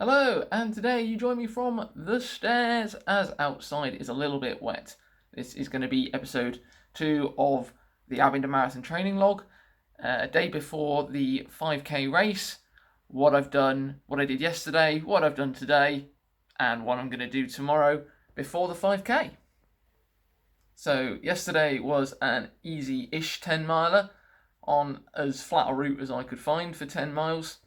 Hello, and today you join me from the stairs as outside is a little bit wet. This is going to be episode 2 of the Alchester Marathon training log, a day before the 5K race, what I've done, what I did yesterday, what I've done today, and what I'm going to do tomorrow before the 5K. So yesterday was an easy-ish 10 miler on as flat a route as I could find for 10 miles.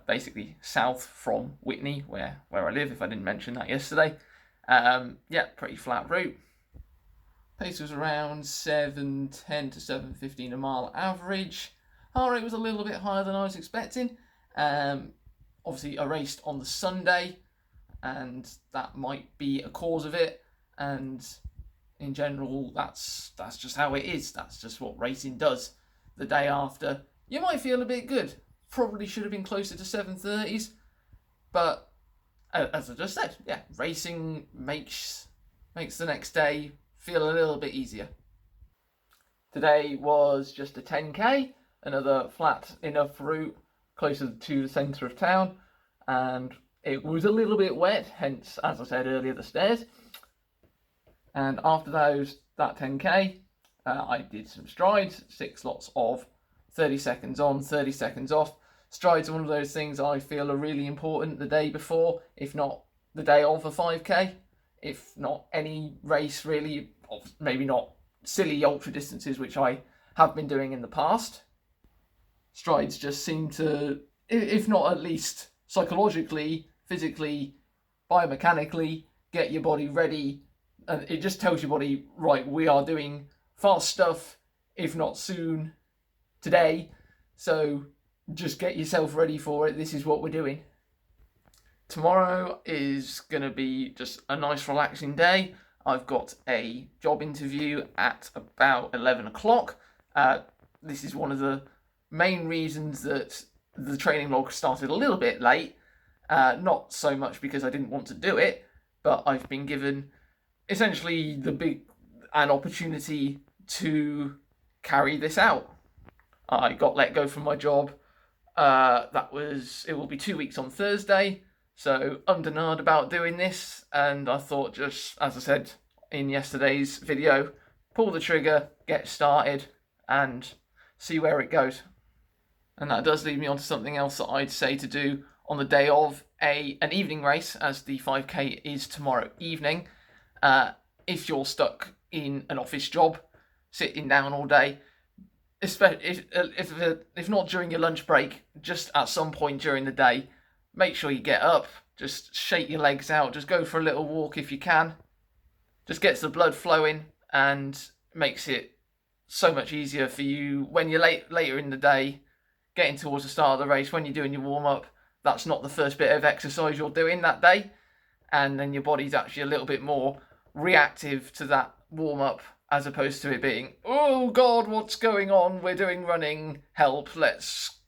Basically south from Whitney, where I live, if I didn't mention that yesterday. Pretty flat route. Pace was around 7:10 to 7:15 a mile average. Heart rate was a little bit higher than I was expecting. Obviously, I raced on the Sunday, and that might be a cause of it. And in general, that's just how it is. That's just what racing does. The day after, you might feel a bit good. Probably should have been closer to 7:30s, but as I just said, racing makes the next day feel a little bit easier. Today was just a 10k, another flat enough route closer to the centre of town, and it was a little bit wet, hence, as I said earlier, the stairs. And after that 10k, I did some strides, 6 lots of 30 seconds on, 30 seconds off. Strides are one of those things I feel are really important the day before, if not the day of a 5k, if not any race really, maybe not silly ultra distances, which I have been doing in the past. Strides just seem to, if not at least psychologically, physically, biomechanically, get your body ready. And it just tells your body, right, we are doing fast stuff, if not soon, today, so just get yourself ready for it. This is what we're doing. Tomorrow is going to be just a nice relaxing day. I've got a job interview at about 11 o'clock. This is one of the main reasons that the training log started a little bit late. Not so much because I didn't want to do it, but I've been given essentially an opportunity to carry this out. I got let go from my job. It will be 2 weeks on Thursday, so undenied about doing this, and I thought, just as I said in yesterday's video, pull the trigger, get started, and see where it goes. And that does lead me on to something else that I'd say to do on the day of an evening race, as the 5k is tomorrow evening. If you're stuck in an office job, sitting down all day, especially if not during your lunch break, just at some point during the day, make sure you get up, just shake your legs out, just go for a little walk if you can. Just gets the blood flowing and makes it so much easier for you when you're later in the day, getting towards the start of the race, when you're doing your warm-up. That's not the first bit of exercise you're doing that day, and then your body's actually a little bit more reactive to that warm-up, as opposed to it being, oh God, what's going on? We're doing running, help, let's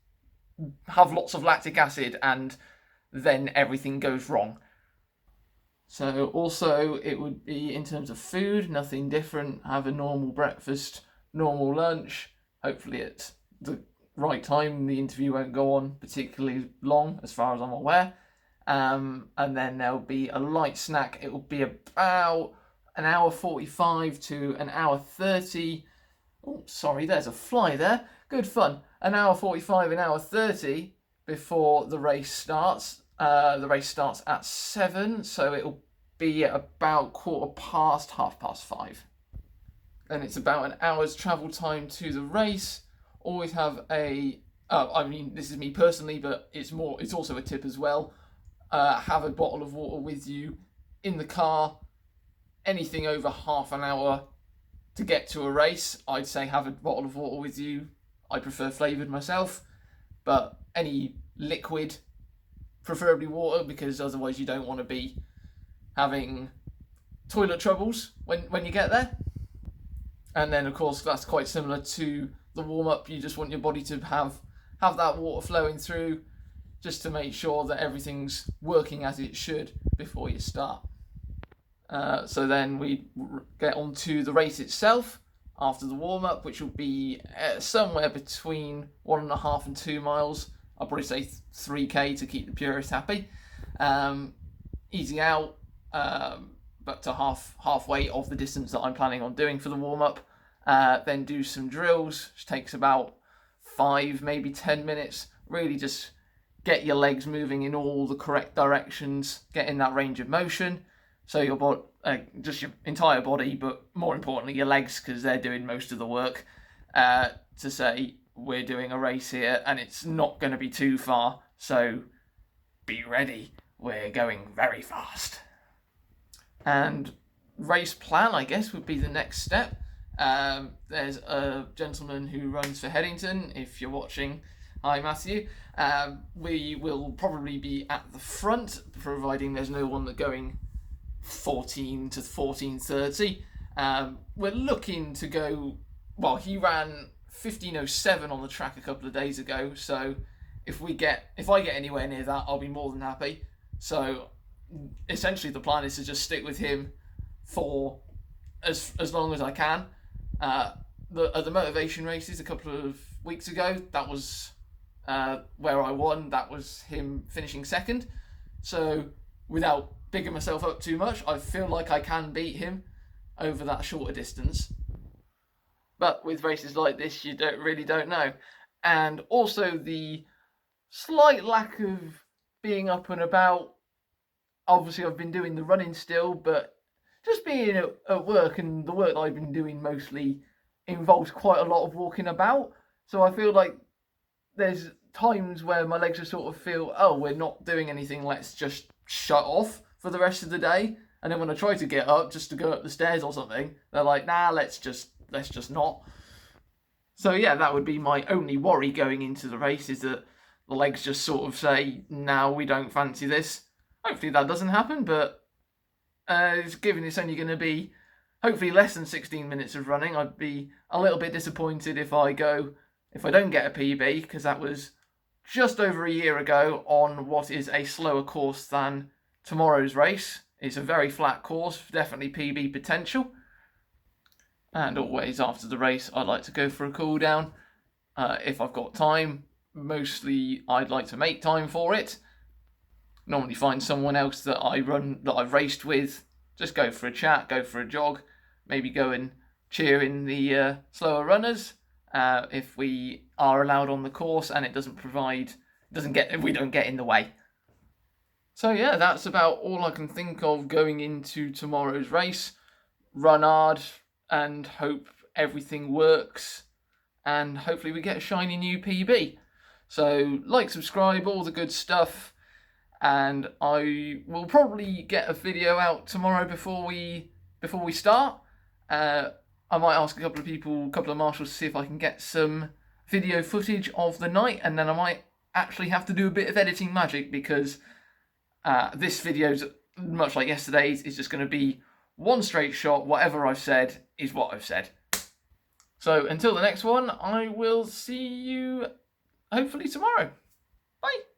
have lots of lactic acid, and then everything goes wrong. So also it would be, in terms of food, nothing different. Have a normal breakfast, normal lunch, hopefully at the right time. The interview won't go on particularly long, as far as I'm aware. And then there'll be a light snack. It will be about an hour 45 to an hour 30. Oh, sorry, there's a fly there. Good fun. An hour 45, an hour 30 before the race starts. The race starts at 7, so it'll be about 5:15. Then it's about an hour's travel time to the race. Always have this is me personally, but it's also a tip as well. Have a bottle of water with you in the car. Anything over half an hour to get to a race, I'd say have a bottle of water with you. I prefer flavoured myself, but any liquid, preferably water, because otherwise you don't want to be having toilet troubles when you get there. And then, of course, that's quite similar to the warm-up. You just want your body to have that water flowing through, just to make sure that everything's working as it should before you start. So then we get on to the race itself after the warm-up, which will be somewhere between 1.5 and 2 miles. I'll probably say 3k to keep the purists happy. easy out, but to halfway of the distance that I'm planning on doing for the warm-up. Then do some drills, which takes about 5, maybe 10 minutes. Really just get your legs moving in all the correct directions, get in that range of motion. So your body, just your entire body, but more importantly your legs, because they're doing most of the work, to say we're doing a race here and it's not going to be too far, so be ready, we're going very fast. And race plan, I guess, would be the next step. There's a gentleman who runs for Headington. If you're watching, hi Matthew. We will probably be at the front, providing there's no one going 14 to 14:30. We're looking to go, well, he ran 15:07 on the track a couple of days ago, so if I get anywhere near that, I'll be more than happy. So essentially the plan is to just stick with him for as long as I can. The motivation races a couple of weeks ago, that was where I won. That was him finishing second. So without bigging myself up too much, I feel like I can beat him over that shorter distance. But with races like this, you really don't know. And also the slight lack of being up and about. Obviously, I've been doing the running still, but just being at work, and the work that I've been doing mostly involves quite a lot of walking about. So I feel like there's times where my legs just sort of feel, oh, we're not doing anything, let's just shut off for the rest of the day. And then when I try to get up just to go up the stairs or something, they're like, nah, let's just not. So yeah, that would be my only worry going into the race, is that the legs just sort of say, no, we don't fancy this. Hopefully that doesn't happen, but given it's only going to be hopefully less than 16 minutes of running, I'd be a little bit disappointed if I don't get a PB, because that was just over a year ago on what is a slower course than tomorrow's race. It's a very flat course, definitely PB potential. And always after the race, I'd like to go for a cool down. If I've got time, mostly I'd like to make time for it. Normally find someone else that I've raced with, just go for a chat, go for a jog, maybe go and cheer in the slower runners if we are allowed on the course and we don't get in the way. So yeah, that's about all I can think of going into tomorrow's race. Run hard and hope everything works, and hopefully we get a shiny new PB. So like, subscribe, all the good stuff, and I will probably get a video out tomorrow before we start. I might ask a couple of marshals to see if I can get some video footage of the night, and then I might actually have to do a bit of editing magic, because this video's, much like yesterday's, is just going to be one straight shot. Whatever I've said is what I've said. So until the next one, I will see you hopefully tomorrow. Bye.